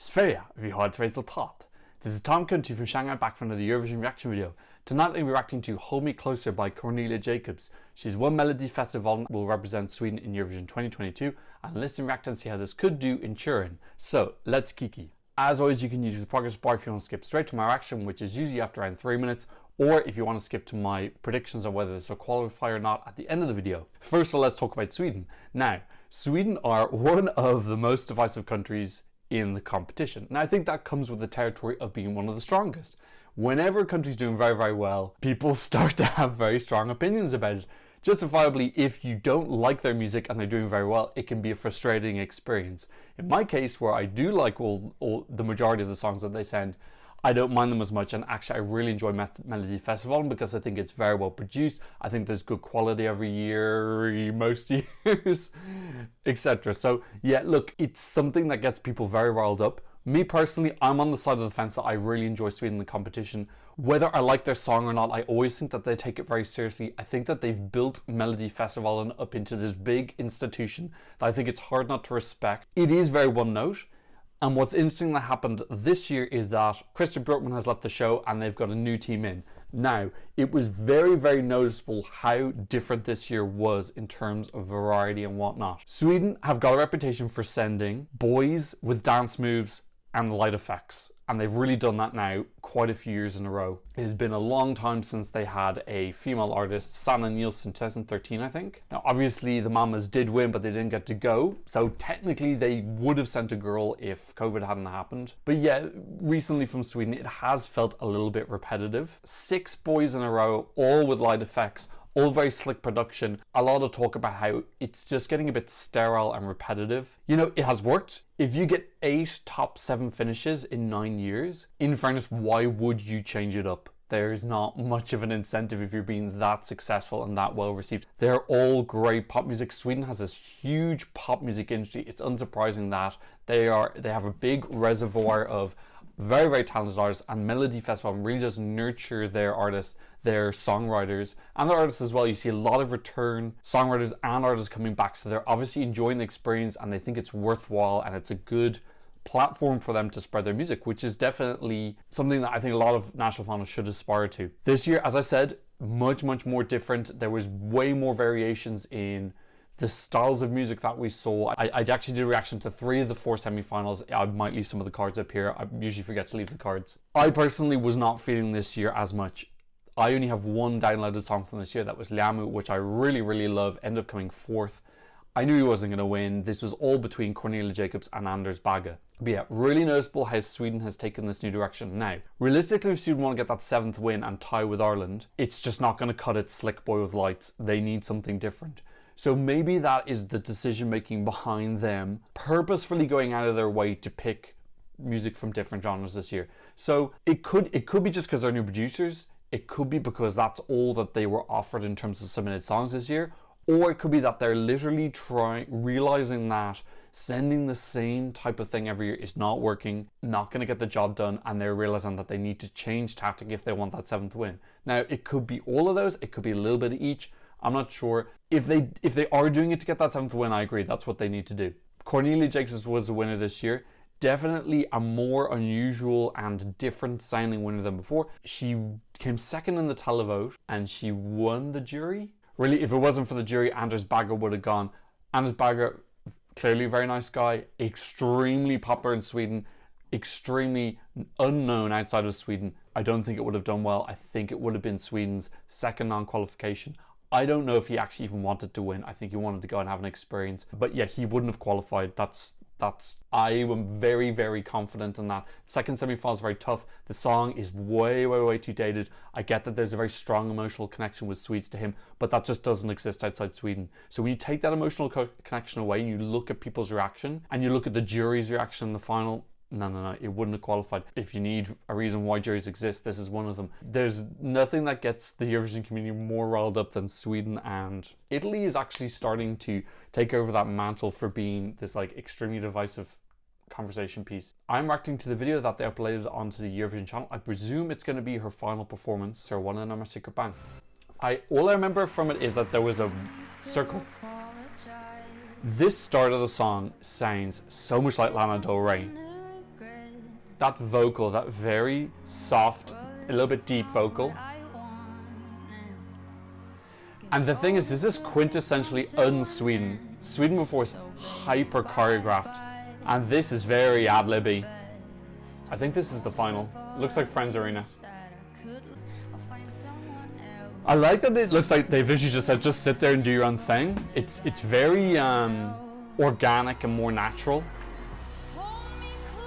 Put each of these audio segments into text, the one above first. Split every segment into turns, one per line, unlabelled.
Sverige, vi har ett resultat. This is Tom Kunti from Shanghai, back for another Eurovision reaction video. Tonight I'm reacting to Hold Me Closer by Cornelia Jakobs. She's won Melody Festival and will represent Sweden in Eurovision 2022, and listen, react and see how this could do in Turin. So let's kiki. As always, you can use the progress bar if you want to skip straight to my reaction, which is usually after around 3 minutes, or if you want to skip to my predictions on whether this will qualify or not at the end of the video. First of all, let's talk about Sweden. Now, Sweden are one of the most divisive countries in the competition. Now, I think that comes with the territory of being one of the strongest. Whenever a country's doing very, very well, people start to have very strong opinions about it. Justifiably, if you don't like their music and they're doing very well, it can be a frustrating experience. In my case, where I do like the majority of the songs that they send, I don't mind them as much, and actually I really enjoy Melody Festival because I think it's very well produced. I think there's good quality every year, most years, etc. So yeah, look, it's something that gets people very riled up. Me personally, I'm on the side of the fence that I really enjoy Sweden in the competition. Whether I like their song or not, I always think that they take it very seriously. I think that they've built Melody Festival up into this big institution that I think it's hard not to respect. It is very one note. And what's interesting that happened this year is that Christian Björkman has left the show and they've got a new team in. Now, it was very, very noticeable how different this year was in terms of variety and whatnot. Sweden have got a reputation for sending boys with dance moves and light effects, and they've really done that now quite a few years in a row. It has been a long time since they had a female artist, Sanna Nielsen, 2013 I think. Now obviously the Mamas did win, but they didn't get to go, so technically they would have sent a girl if COVID hadn't happened. But yeah, recently from Sweden it has felt a little bit repetitive. 6 boys in a row, all with light effects, all very slick production, a lot of talk about how it's just getting a bit sterile and repetitive. You know, it has worked. If you get 8 top 7 finishes in 9 years, in fairness, why would you change it up? There's not much of an incentive if you're being that successful and that well received. They're all great pop music. Sweden has this huge pop music industry. It's unsurprising that they have a big reservoir of very, very talented artists, and Melody Festival really does nurture their artists, their songwriters, and their artists as well. You see a lot of return songwriters and artists coming back, so they're obviously enjoying the experience and they think it's worthwhile and it's a good platform for them to spread their music, which is definitely something that I think a lot of national finalists should aspire to. This year, as I said, much more different. There was way more variations in the styles of music that we saw. I actually did a reaction to 3 of the 4 semi-finals. I might leave some of the cards up here. I usually forget to leave the cards. I personally was not feeling this year as much. I only have one downloaded song from this year, that was Liamu, which I really love, ended up coming 4th. I knew he wasn't going to win. This was all between Cornelia Jakobs and Anders Bagge. But yeah, really noticeable how Sweden has taken this new direction. Now, realistically, if Sweden want to get that 7th win and tie with Ireland, it's just not going to cut it slick boy with lights. They need something different. So maybe that is the decision making behind them purposefully going out of their way to pick music from different genres this year. So it could be just because they're new producers. It could be because that's all that they were offered in terms of submitted songs this year. Or it could be that they're literally realizing that sending the same type of thing every year is not working, not going to get the job done, and they're realizing that they need to change tactic if they want that 7th win. Now, it could be all of those. It could be a little bit of each. I'm not sure. If they are doing it to get that 7th win, I agree. That's what they need to do. Cornelia Jakobs was the winner this year. Definitely a more unusual and different sounding winner than before. She came 2nd in the televote and she won the jury. Really, if it wasn't for the jury, Anders Bagge would have gone. Anders Bagge, clearly a very nice guy, extremely popular in Sweden, extremely unknown outside of Sweden. I don't think it would have done well. I think it would have been Sweden's 2nd non-qualification. I don't know if he actually even wanted to win. I think he wanted to go and have an experience. But yeah, he wouldn't have qualified. I am very confident in that. 2nd semi-final is very tough. The song is way too dated. I get that there's a very strong emotional connection with Swedes to him, but that just doesn't exist outside Sweden. So when you take that emotional connection away and you look at people's reaction and you look at the jury's reaction in the final, no, it wouldn't have qualified. If you need a reason why juries exist, this is one of them. There's nothing that gets the Eurovision community more riled up than Sweden, and Italy is actually starting to take over that mantle for being this like extremely divisive conversation piece. I'm reacting to the video that they uploaded onto the Eurovision channel. I presume it's going to be her final performance, so one of them are secret bang. All I remember from it is that there was a circle. This start of the song sounds so much like Lana Del Rey. that vocal, that very soft, a little bit deep vocal. And the thing is, this is quintessentially un-Sweden. Sweden before is hyper choreographed, and this is very ad-libby. I think this is the final. It looks like Friends Arena. I like that it looks like they visually just said, just sit there and do your own thing. It's very organic and more natural.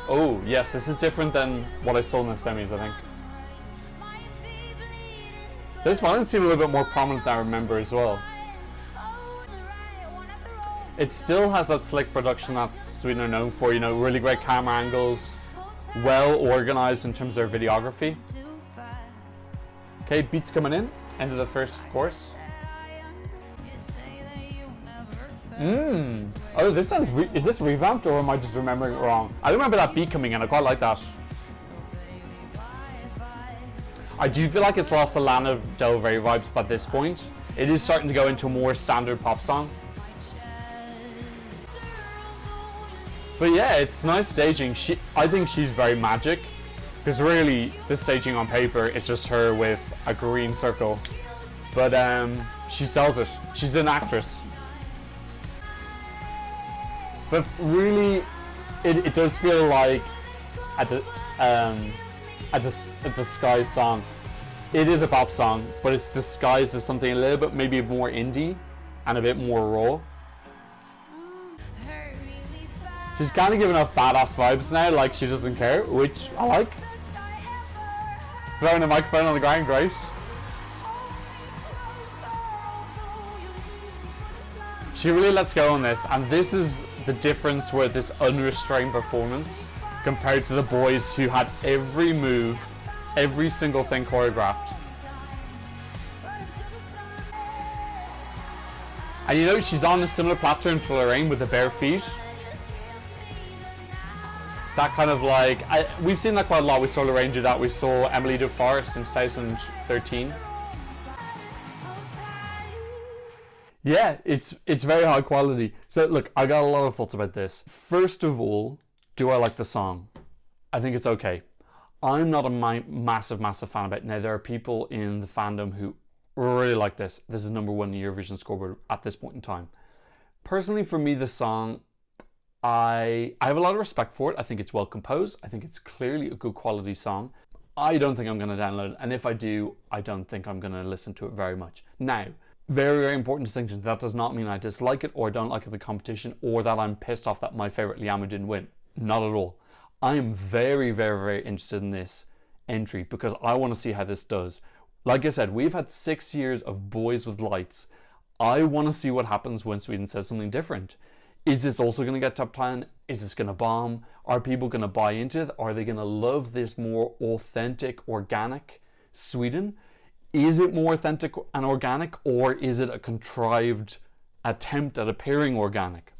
Oh yes, this is different than what I saw in the semis, I think. This violin seemed a little bit more prominent than I remember as well. It still has that slick production that Sweden are known for, you know, really great camera angles, well organized in terms of their videography. Okay, beats coming in, end of the first course. Oh, this sounds, is this revamped or am I just remembering it wrong? I remember that beat coming in, I quite like that. I do feel like it's lost the Lana Del Rey vibes by this point. It is starting to go into a more standard pop song. But yeah, it's nice staging. I think she's very magic, because really the staging on paper is just her with a green circle. But she sells it. She's an actress. But really, it does feel like a disguised song. It is a pop song, but it's disguised as something a little bit maybe more indie and a bit more raw. She's kind of giving off badass vibes now, like she doesn't care, which I like. Throwing a microphone on the ground, great. She really lets go on this, and this is the difference with this unrestrained performance compared to the boys who had every move, every single thing choreographed. And you know, she's on a similar platform to Lorraine with the bare feet. That kind of like, we've seen that quite a lot. We saw Lorraine do that. We saw Emily de Forest in 2013. Yeah, it's very high quality. So look, I got a lot of thoughts about this. First of all, do I like the song? I think it's okay. I'm not a massive fan of it. Now, there are people in the fandom who really like this. This is number one in the Eurovision scoreboard at this point in time. Personally, for me, the song, I have a lot of respect for it. I think it's well composed. I think it's clearly a good quality song. I don't think I'm going to download it. And if I do, I don't think I'm going to listen to it very much. Now, very important distinction. That does not mean I dislike it or don't like the competition or that I'm pissed off that my favorite Liamu didn't win. Not at all. I am very interested in this entry because I want to see how this does. Like I said, we've had 6 years of boys with lights. I want to see what happens when Sweden says something different. Is this also going to get top 10? Is this going to bomb? Are people going to buy into it? Are they going to love this more authentic, organic Sweden? Is it more authentic and organic, or is it a contrived attempt at appearing organic?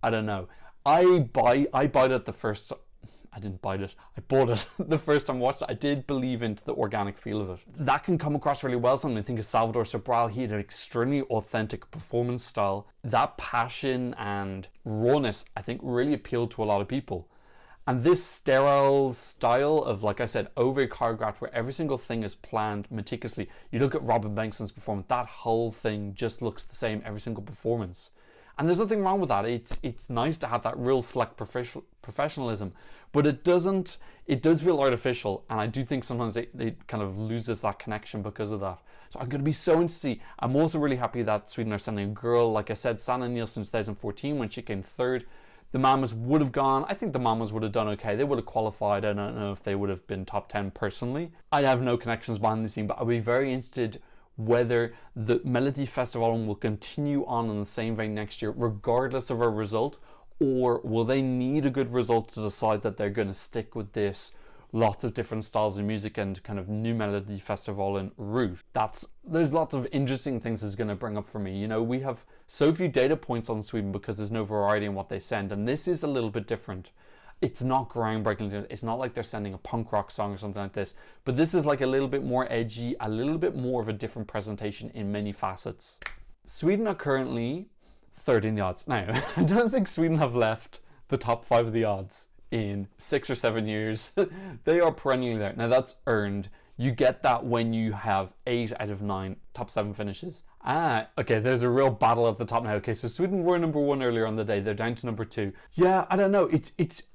I don't know. I bought it the first. I didn't buy it. I bought it the first time I watched it. I did believe into the organic feel of it. That can come across really well. Something I think of Salvador Sobral. He had an extremely authentic performance style. That passion and rawness, I think, really appealed to a lot of people. And this sterile style of, like I said, over choreographed, where every single thing is planned meticulously. You look at Robin Bengtson's performance, that whole thing just looks the same every single performance. And there's nothing wrong with that. It's nice to have that real select professionalism, but it does feel artificial, and I do think sometimes it kind of loses that connection because of that. So I'm going to be so interested to see. I'm also really happy that Sweden are sending a girl. Like I said, Sanna Nielsen in 2014 when she came third. The Mamas would have gone. I think the Mamas would have done okay. They would have qualified. I don't know if they would have been top 10 personally. I have no connections behind the scene, but I'll be very interested whether the Melody Festival will continue on in the same vein next year, regardless of a result, or will they need a good result to decide that they're going to stick with this lots of different styles of music and kind of new Melody Festival and route. There's lots of interesting things it's going to bring up for me. You know, we have so few data points on Sweden because there's no variety in what they send, and this is a little bit different. It's not groundbreaking. It's not like they're sending a punk rock song or something like this, but this is like a little bit more edgy, a little bit more of a different presentation in many facets. Sweden are currently third in the odds. Now, I don't think Sweden have left the top 5 of the odds. in 6 or 7 years. They are perennially there. Now that's earned. You get that when you have 8 out of 9 top 7 finishes. Okay, there's a real battle at the top now. Okay, so Sweden were number 1 earlier on the day. They're down to number 2. Yeah, I don't know.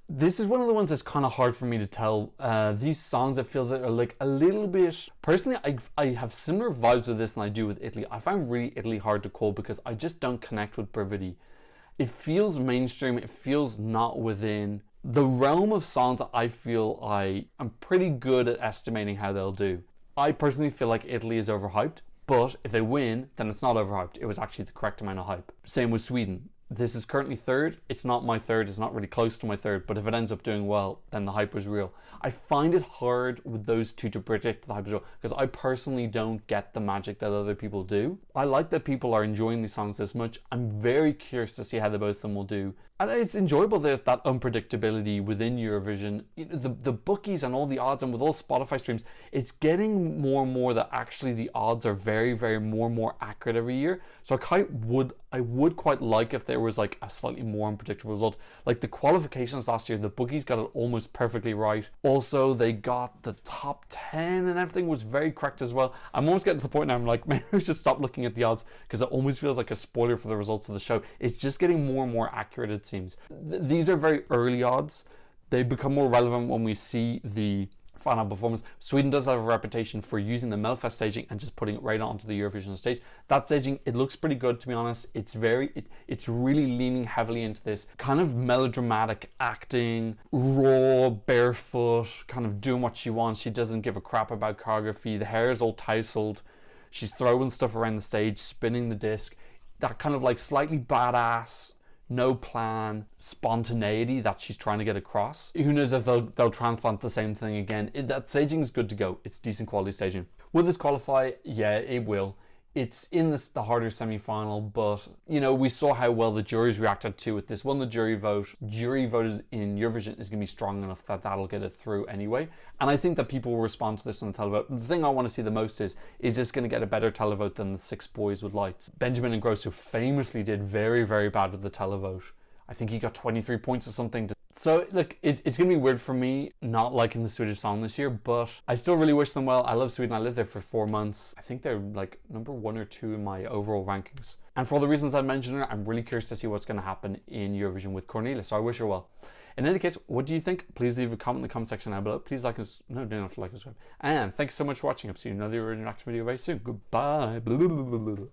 This is one of the ones that's kind of hard for me to tell. These songs I feel that are like a little bit... Personally, I have similar vibes with this than I do with Italy. I find really Italy hard to call because I just don't connect with Brividi. It feels mainstream. It feels not within the realm of songs that I feel I am pretty good at estimating how they'll do. I personally feel like Italy is overhyped, but if they win, then it's not overhyped. It was actually the correct amount of hype. Same with Sweden. This is currently 3rd. It's not my 3rd. It's not really close to my 3rd, but if it ends up doing well, then the hype was real. I find it hard with those two to predict the hype as well, because I personally don't get the magic that other people do. I like that people are enjoying these songs this much. I'm very curious to see how the both of them will do. And it's enjoyable. There's that unpredictability within Eurovision. You know, the bookies and all the odds, and with all Spotify streams, it's getting more and more that actually the odds are very, very more and more accurate every year. So I would quite like if there was like a slightly more unpredictable result. Like the qualifications last year, the bookies got it almost perfectly right. Also, they got the top 10 and everything was very correct as well. I'm almost getting to the point now, I'm like, maybe I should stop looking at the odds because it almost feels like a spoiler for the results of the show. It's just getting more and more accurate, it seems. These are very early odds. They become more relevant when we see the final performance. Sweden does have a reputation for using the Melfest staging and just putting it right onto the Eurovision stage. That staging, it looks pretty good, to be honest. It's really leaning heavily into this kind of melodramatic acting, raw, barefoot, kind of doing what she wants. She doesn't give a crap about choreography. The hair is all tousled. She's throwing stuff around the stage, spinning the disc. That kind of like slightly badass, no plan, spontaneity that she's trying to get across. Who knows if they'll transplant the same thing again. That staging is good to go. It's decent quality staging. Will this qualify? Yeah, it will. It's in the harder semi-final, but you know, we saw how well the juries reacted to it. This won the jury vote. Jury voted in Eurovision is going to be strong enough that that'll get it through anyway. And I think that people will respond to this on the televote. The thing I want to see the most is this going to get a better televote than the 6 boys with lights? Benjamin Ingrosso famously did very, very bad with the televote. I think he got 23 points or something. So look, it's going to be weird for me not liking the Swedish song this year, but I still really wish them well. I love Sweden. I lived there for 4 months. I think they're like number 1 or 2 in my overall rankings. And for all the reasons I mentioned, I'm really curious to see what's going to happen in Eurovision with Cornelia. So I wish her well. In any case, what do you think? Please leave a comment in the comment section down below. Please like us. No, don't have to like and subscribe. And thanks so much for watching. I'll see you in another Eurovision reaction video very soon. Goodbye.